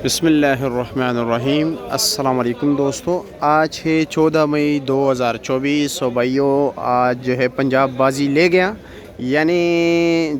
बिस्मिल्लाहिर्रहमानिर्रहीम। अस्सलाम वालेकुम दोस्तों, आज है 14 मई 2024। और भाइयों, आज जो है पंजाब बाजी ले गया। यानी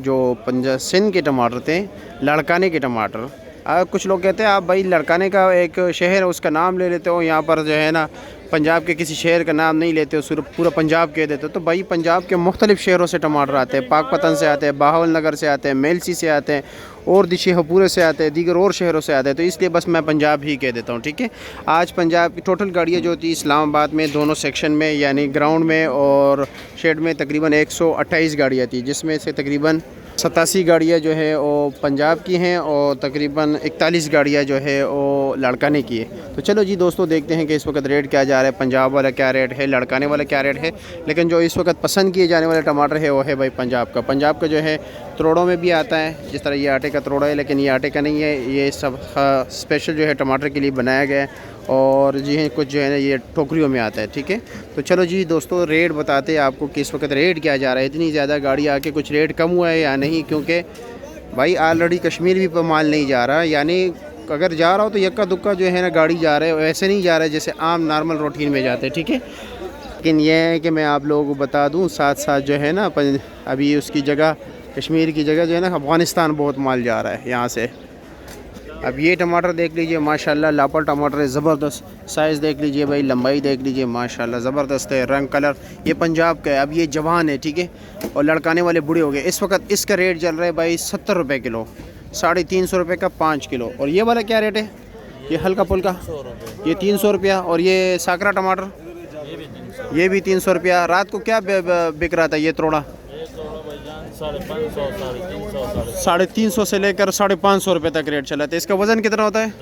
जो पंजाब सिंध के टमाटर थे, लड़काने के टमाटर। कुछ लोग कहते हैं आप भाई लड़काने का एक शहर है उसका नाम ले लेते हो, यहाँ पर जो है ना पंजाब के किसी शहर का नाम नहीं लेते हो, सिर्फ पूरा पंजाब कह देते हो। तो भाई पंजाब के मुख्तलिफ़ शहरों से टमाटर आते हैं, पाकपतन से आते हैं, बहावल नगर से आते हैं, मेलसी से आते हैं, और दिशेहपुरे से आते हैं, दीगर और शहरों से आते हैं। तो इसलिए बस मैं पंजाब ही कह देता हूँ, ठीक है। आज पंजाब की टोटल गाड़ियाँ जो थी इस्लामाबाद में दोनों सेक्शन में, यानी ग्राउंड में और शेड में, तकरीबन 128 गाड़ियाँ थी, जिसमें से तकरीबन 87 गाड़ियाँ जो है वो पंजाब की हैं और तकरीबन 41 गाड़ियाँ जो है वो लड़काने की है। तो चलो जी दोस्तों, देखते हैं कि इस वक्त रेट क्या जा रहा है, पंजाब वाला क्या रेट है, लड़काने वाला क्या रेट है। लेकिन जो इस वक्त पसंद किए जाने वाले टमाटर है वो है भाई पंजाब का। पंजाब का जो है तरोड़ों में भी आता है, जिस तरह ये आटे का तरोड़ा है, लेकिन ये आटे का नहीं है, ये सब स्पेशल जो है टमाटर के लिए बनाया गया है। और जी हैं कुछ जो है ना ये टोकरियों में आता है, ठीक है। तो चलो जी दोस्तों, रेट बताते हैं आपको कि इस वक्त रेट क्या जा रहा है। इतनी ज़्यादा गाड़ी आके कुछ रेट कम हुआ है या नहीं, क्योंकि भाई ऑलरेडी कश्मीर भी पर माल नहीं जा रहा। यानी अगर जा रहा हो तो यक्का दुक्का जो है ना गाड़ी जा रहा है, वैसे नहीं जा रहा है जैसे आम नॉर्मल रूटीन में जाते हैं, ठीक है। लेकिन यह है कि मैं आप लोगों को बता दूँ साथ साथ जो है ना अभी उसकी जगह, कश्मीर की जगह जो है ना अफ़गानिस्तान बहुत माल जा रहा है यहाँ से। अब ये टमाटर देख लीजिए, माशाल्लाह लापर टमाटर है, ज़बरदस्त साइज़ देख लीजिए भाई, लंबाई देख लीजिए, माशाल्लाह ज़बरदस्त है, रंग कलर ये पंजाब का है। अब ये जवान है, ठीक है, और लड़काने वाले बूढ़े हो गए। इस वक्त इसका रेट चल रहा है भाई 70 रुपये किलो, 350 रुपये का 5 किलो। और ये वाला क्या रेट है, ये हल्का फुल्का, ये 300 रुपया। और ये साकरा टमाटर ये भी 300 रुपया। रात को क्या बिक रहा था ये तोड़ा? 350 से लेकर 550 रुपये तक रेट चला था। इसका वज़न कितना होता है?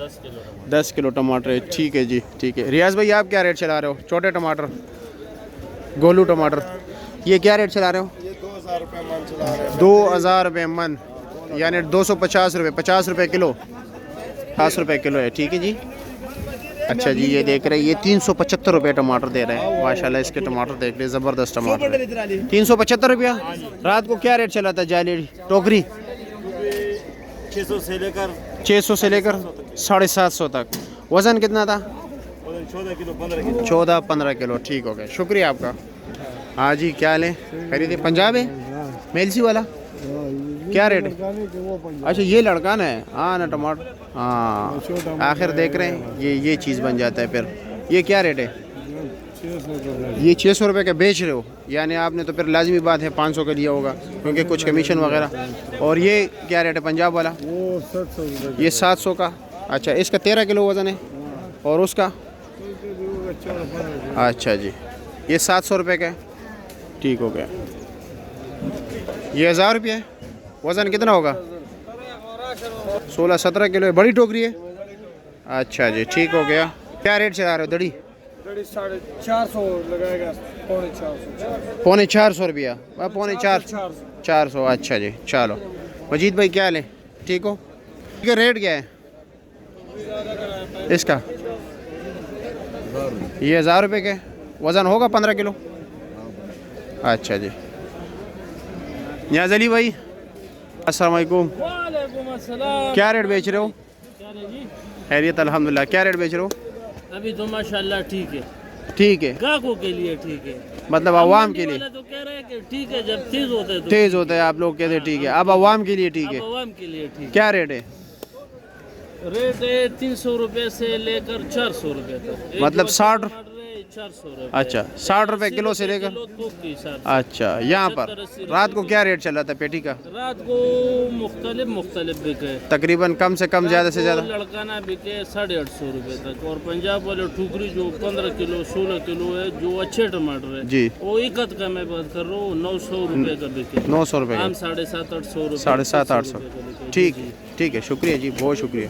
10 किलो टमाटर है, ठीक है जी, ठीक है। रियाज भाई आप क्या रेट चला रहे हो? छोटे टमाटर, गोलू टमाटर, ये क्या रेट चला रहे हो? ये 2000 रुपये मन चला रहे हैं। 2000 रुपये मन, यानी 250 रुपये, 50 रुपये किलो, 50 रुपये किलो है, ठीक है जी। अच्छा जी, ये देख रहे हैं, ये 375 रुपये टमाटर दे रहे हैं। माशाल्लाह इसके टमाटर देख रहे हैं, ज़बरदस्त टमाटर, 375 रुपया। रात को क्या रेट चला था जाली टोकरी? 600 से लेकर 750 तक। वज़न कितना था? 14 किलो, ठीक हो गया, शुक्रिया आपका। हाँ जी, क्या लें? खरीदे पंजाब है, मेलसी वाला क्या रेट है? अच्छा ये लड़काना है, हाँ ना टमाटर, हाँ आखिर देख रहे हैं, ये चीज़ बन जाता है। फिर ये क्या रेट है? ये 600 रुपये का बेच रहे हो, यानी आपने तो फिर लाजमी बात है 500 का लिया होगा, क्योंकि कुछ कमीशन वगैरह। और ये क्या रेट है पंजाब वाला? ये 700 का। अच्छा, इसका 13 किलो वज़न है, और उसका? अच्छा जी, ये 700 रुपये का है, ठीक हो गया। ये 1000 रुपये है, वज़न कितना होगा? 16-17 किलो है, बड़ी टोकरी है। अच्छा जी, ठीक हो गया। क्या रेट चला रहे हो दड़ी? 450 लगाएगा, 450। 450 रुपया, 450। अच्छा जी, चलो। मजीद भाई क्या लें, ठीक हो? इसका रेट क्या है इसका? ये 1000 रुपये के, वज़न होगा 15 किलो। अच्छा जी। नियाज़ अली भाई अस्सलाम वालेकुम, क्या रेट बेच रहे हो? खैरियत अल्हम्दुलिल्लाह, क्या रेट बेच रहे हो? अभी तो माशाल्लाह ठीक है, ठीक है, ग्राहकों के लिए ठीक है, मतलब अवाम के लिए तो कह रहे हैं कि ठीक है, जब तेज होता है तो तेज़ होता है, आप लोग कहते हैं ठीक है, अब अवाम के लिए ठीक है। अवाम के लिए ठीक क्या रेट है? है। रेट है 300 रुपये से लेकर 400 रुपये तक, मतलब 60। 400 रुपये। अच्छा, 60 रुपये किलो से लेकर। अच्छा, यहाँ पर रात को क्या रेट चला था पेटी का? रात को मुख्तलिफ बिके, तकरीबन कम से कम, ज़्यादा से ज़्यादा लड़काना बिके 850 रुपये तक। और पंजाब वाले टुकड़ी जो 15 किलो 16 किलो है, जो अच्छे टमाटर है जी, वो इकत का मैं बात कर रहा हूँ, 900 रुपये का बिके। 900 रुपये, आम 750-800 रुपये, 750-800। ठीक है, शुक्रिया जी, बहुत शुक्रिया।